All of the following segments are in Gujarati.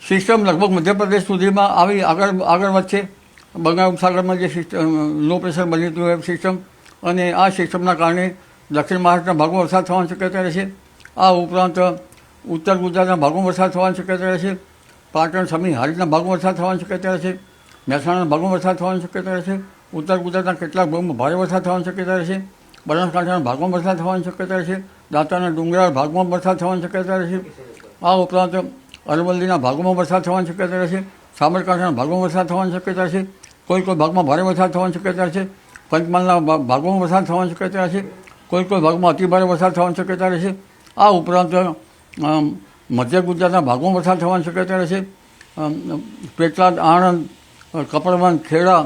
સિસ્ટમ લગભગ મધ્યપ્રદેશ સુધીમાં આવી આગળ વધશે. બંગાળ ઉપસાગરમાં જે સિસ્ટમ લો પ્રેશર બની હતું એ સિસ્ટમ, અને આ સિસ્ટમના કારણે દક્ષિણ મહારાષ્ટ્રના ભાગમાં વરસાદ થવાની શક્યતા રહેશે. આ ઉપરાંત ઉત્તર ગુજરાતના ભાગમાં વરસાદ થવાની શક્યતા રહેશે. પાટણ, સમી, હારીજના ભાગમાં વરસાદ થવાની શક્યતા રહેશે. મહેસાણાના ભાગમાં વરસાદ થવાની શક્યતા રહેશે. ઉત્તર ગુજરાતના કેટલાક ભાગમાં ભારે વરસાદ થવાની શક્યતા રહેશે. બનાસકાંઠાના ભાગમાં વરસાદ થવાની શક્યતા રહેશે. દાંતાના ડુંગરાળ ભાગમાં વરસાદ થવાની શક્યતા રહેશે. આ ઉપરાંત અરવલ્લીના ભાગોમાં વરસાદ થવાની શક્યતા રહેશે. સાબરકાંઠાના ભાગમાં વરસાદ થવાની શક્યતા રહેશે. કોઈ ભાગમાં ભારે વરસાદ થવાની શક્યતા રહેશે. પંચમહાલના ભાગોમાં વરસાદ થવાની શક્યતા રહેશે. કોઈ ભાગમાં અતિભારે વરસાદ થવાની શક્યતા રહેશે. આ ઉપરાંત મધ્ય ગુજરાતના ભાગોમાં વરસાદ થવાની શક્યતા રહેશે. પેટલાદ, આણંદ, કપડવંજ, ખેડા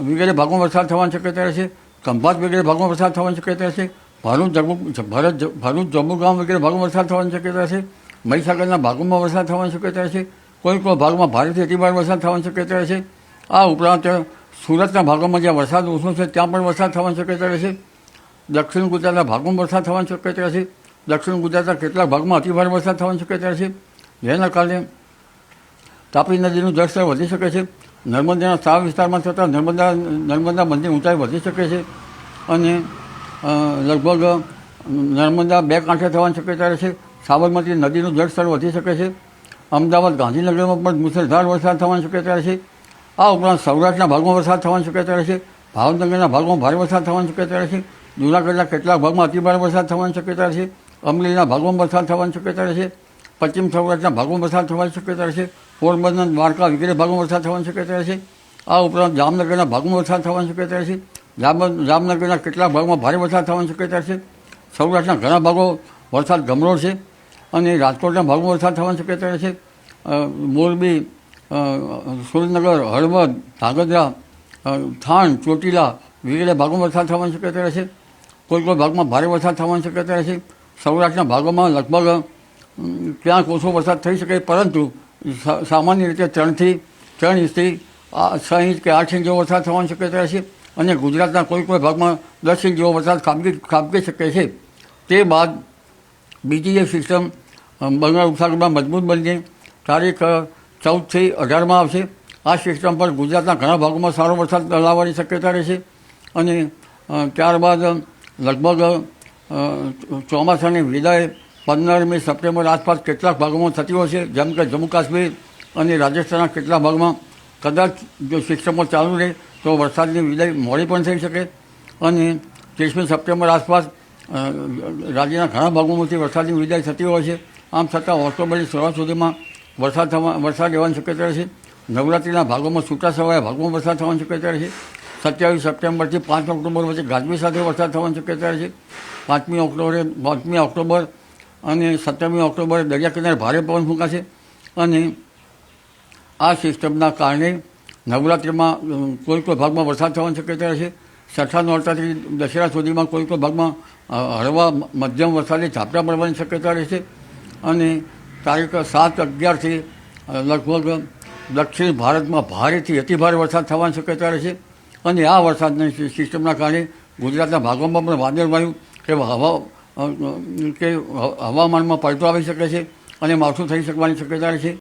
વગેરે ભાગોમાં વરસાદ થવાની શક્યતા રહેશે. ખંભાત વગેરે ભાગોમાં વરસાદ થવાની શક્યતા રહેશે. ભરૂચ, જંબુગામ વગેરે ભાગોમાં વરસાદ થવાની શક્યતા રહેશે. મહીસાગરના ભાગોમાં વરસાદ થવાની શક્યતા રહેશે. કોઈ ભાગમાં ભારેથી અતિભારે વરસાદ થવાની શક્યતા રહેશે. આ ઉપરાંત સુરતના ભાગોમાં જ્યાં વરસાદ ઓછો છે ત્યાં પણ વરસાદ થવાની શક્યતા રહેશે. દક્ષિણ ગુજરાતના ભાગોમાં વરસાદ થવાની શક્યતા રહેશે. દક્ષિણ ગુજરાતના કેટલાક ભાગમાં અતિભારે વરસાદ થવાની શક્યતા રહેશે. જેના કારણે તાપી નદીનું જળસ્તર વધી શકે છે. નર્મદાના તળાવ વિસ્તારમાં થતાં નર્મદા બંધની ઊંચાઈ વધી શકે છે, અને લગભગ નર્મદા બે કાંઠે થવાની શક્યતા રહેશે. સાબરમતી નદીનું જળસ્તર વધી શકે છે. અમદાવાદ, ગાંધીનગરમાં પણ મુસળધાર વરસાદ થવાની શક્યતા રહેશે. આ ઉપરાંત સૌરાષ્ટ્રના ભાગમાં વરસાદ થવાની શક્યતા રહેશે. ભાવનગરના ભાગમાં ભારે વરસાદ થવાની શક્યતા રહેશે. જૂનાગઢના કેટલાક ભાગમાં અતિભારે વરસાદ થવાની શક્યતા રહેશે. અમરેલીના ભાગમાં વરસાદ થવાની શક્યતા રહેશે. પશ્ચિમ સૌરાષ્ટ્રના ભાગમાં વરસાદ થવાની શક્યતા રહેશે. પોરબંદર, દ્વારકા વગેરે ભાગમાં વરસાદ થવાની શક્યતા રહેશે. આ ઉપરાંત જામનગરના ભાગમાં વરસાદ થવાની શક્યતા રહેશે. જામનગરના કેટલાક ભાગમાં ભારે વરસાદ થવાની શક્યતા રહેશે. સૌરાષ્ટ્રના ઘણા ભાગો વરસાદ ગમરોળ છે, અને રાજકોટના ભાગમાં વરસાદ થવાની શક્યતા રહેશે. મોરબી, સુરેન્દ્રનગર, હળવદ, ધાંગધ્રા, થાન, ચોટીલા વગેરે ભાગોમાં વરસાદ થવાની શક્યતા રહેશે. કોઈ ભાગમાં ભારે વરસાદ થવાની શક્યતા રહેશે. સૌરાષ્ટ્રના ભાગોમાં લગભગ ક્યાંક ઓછો વરસાદ થઈ શકે, પરંતુ સામાન્ય રીતે 3 ઇંચથી 6 ઇંચ કે 8 ઇંચ જેવો વરસાદ થવાની શક્યતા રહેશે. અને ગુજરાતના કોઈ ભાગમાં 10 ઇંચ જેવો વરસાદ ખાબકી શકે છે. તે બાદ બીજી એક સિસ્ટમ બંગાળ ઉપસાગરમાં મજબૂત બનીને તારીખ 14થી 18માં આવશે. આ સિસ્ટમ પર ગુજરાતના ઘણા ભાગોમાં સારો વરસાદ લાવવાની શક્યતા રહેશે. અને ત્યારબાદ લગભગ ચોમાસાની વિદાય 15મી સપ્ટેમ્બર આસપાસ કેટલાક ભાગોમાં થતી હોય છે, જેમ કે જમ્મુ કાશ્મીર અને રાજસ્થાનના કેટલાક ભાગમાં કદાચ જો સિસ્ટમો ચાલુ રહે તો વરસાદની વિદાય મોડી પણ થઈ શકે. અને 30મી સપ્ટેમ્બર આસપાસ રાજ્યના ઘણા ભાગોમાંથી વરસાદની વિદાય થતી હોય છે. આમ છતાં ઓક્ટોબરની શરૂઆત સુધીમાં વરસાદ રહેવાની શક્યતા રહેશે. નવરાત્રિના ભાગોમાં છૂટાછવાયા ભાગોમાં વરસાદ થવાની શક્યતા રહેશે. 27 સપ્ટેમ્બરથી 5 ઓક્ટોબર વચ્ચે ગાજવીજ સાથે વરસાદ થવાની શક્યતા રહેશે. 5મી ઓક્ટોબર અને 17મી ઓક્ટોબરે દરિયા કિનારે ભારે પવન ફૂંકાશે. અને આ સિસ્ટમના કારણે નવરાત્રિમાં કોઈ ભાગમાં વરસાદ થવાની શક્યતા રહેશે. છઠ્ઠા નોરતાથી દશેરા સુધીમાં કોઈ ભાગમાં હળવા મધ્યમ વરસાદની ઝાપટા પડવાની શક્યતા રહેશે. અને તારીખ 7-11થી લગભગ દક્ષિણ ભારતમાં ભારેથી અતિભારે વરસાદ થવાની શક્યતા રહેશે. અને આ વરસાદની સિસ્ટમના કારણે ગુજરાતના ભાગોમાં પણ વાદળવાયુ કે હવામાનમાં પલટો આવી શકે છે, અને માવઠું થઈ શકવાની શક્યતા રહેશે.